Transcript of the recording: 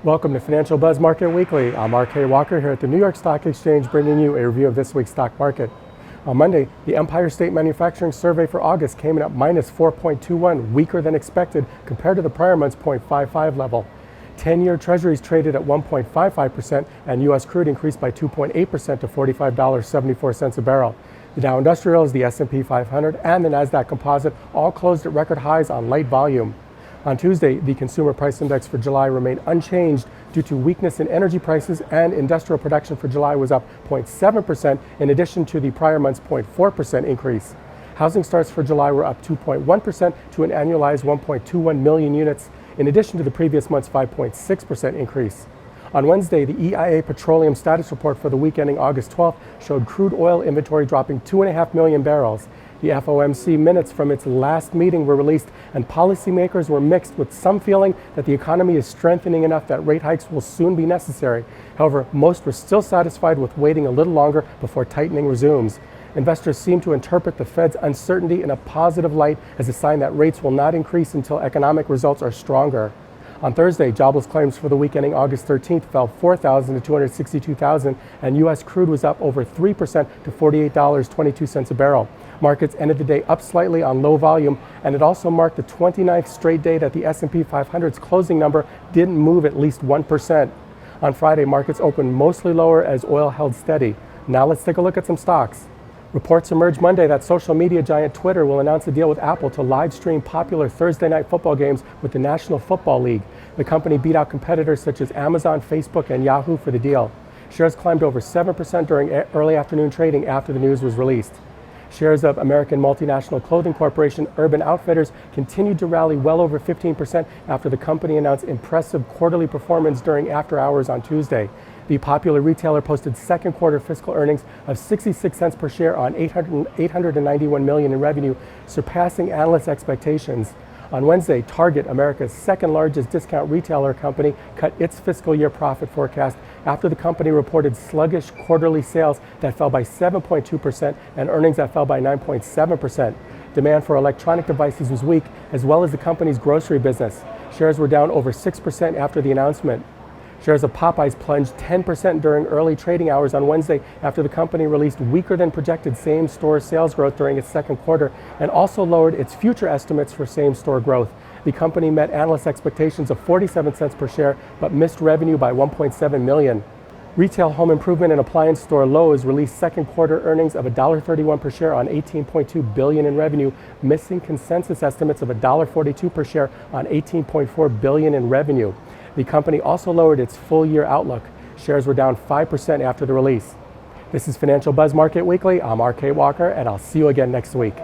Welcome to Financial Buzz Market Weekly. I'm RK Walker here at the New York Stock Exchange, bringing you a review of this week's stock market. On Monday, the Empire State Manufacturing Survey for August came in at minus 4.21, weaker than expected compared to the prior month's 0.55 level. 10-year Treasuries traded at 1.55%, and U.S. crude increased by 2.8% to $45.74 a barrel. The Dow Industrials, the S&P 500, and the Nasdaq Composite all closed at record highs on light volume. On Tuesday, the Consumer Price Index for July remained unchanged due to weakness in energy prices, and industrial production for July was up 0.7% in addition to the prior month's 0.4% increase. Housing starts for July were up 2.1% to an annualized 1.21 million units, in addition to the previous month's 5.6% increase. On Wednesday, the EIA Petroleum Status Report for the week ending August 12th showed crude oil inventory dropping 2.5 million barrels. The FOMC minutes from its last meeting were released, and policymakers were mixed, with some feeling that the economy is strengthening enough that rate hikes will soon be necessary. However, most were still satisfied with waiting a little longer before tightening resumes. Investors seem to interpret the Fed's uncertainty in a positive light as a sign that rates will not increase until economic results are stronger. On Thursday, jobless claims for the week ending August 13th fell 4,000 to 262,000, and U.S. crude was up over 3% to $48.22 a barrel. Markets ended the day up slightly on low volume, and it also marked the 29th straight day that the S&P 500's closing number didn't move at least 1%. On Friday, markets opened mostly lower as oil held steady. Now let's take a look at some stocks. Reports emerged Monday that social media giant Twitter will announce a deal with Apple to live stream popular Thursday night football games with the National Football League. The company beat out competitors such as Amazon, Facebook, and Yahoo for the deal. Shares climbed over 7% during early afternoon trading after the news was released. Shares of American multinational clothing corporation Urban Outfitters continued to rally well over 15% after the company announced impressive quarterly performance during after hours on Tuesday. The popular retailer posted second quarter fiscal earnings of 66 cents per share on $891 million in revenue, surpassing analyst expectations. On Wednesday, Target, America's second largest discount retailer company, cut its fiscal year profit forecast after the company reported sluggish quarterly sales that fell by 7.2% and earnings that fell by 9.7%. Demand for electronic devices was weak, as well as the company's grocery business. Shares were down over 6% after the announcement. Shares of Popeyes plunged 10% during early trading hours on Wednesday after the company released weaker than projected same-store sales growth during its second quarter and also lowered its future estimates for same-store growth. The company met analyst expectations of 47 cents per share but missed revenue by 1.7 million. Retail home improvement and appliance store Lowe's released second quarter earnings of $1.31 per share on $18.2 billion in revenue, missing consensus estimates of $1.42 per share on $18.4 billion in revenue. The company also lowered its full-year outlook. Shares were down 5% after the release. This is Financial Buzz Market Weekly. I'm RK Walker, and I'll see you again next week.